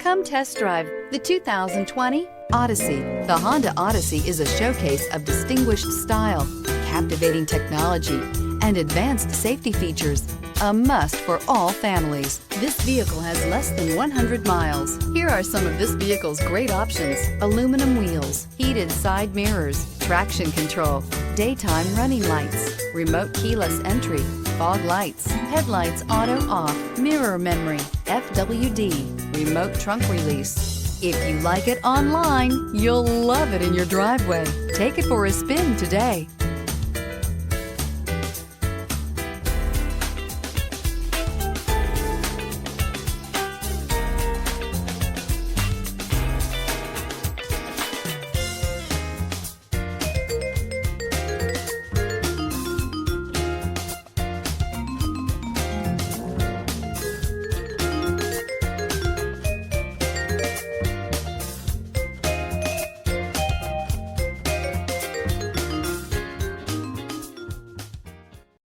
Come test drive the 2020 Odyssey. The Honda Odyssey is a showcase of distinguished style, captivating technology, and advanced safety features. A must for all families. This vehicle has less than 100 miles. Here are some of this vehicle's great options: aluminum wheels, heated side mirrors, traction control, daytime running lights, remote keyless entry, fog lights, headlights auto off, mirror memory, FWD, remote trunk release. If you like it online, you'll love it in your driveway. Take it for a spin today.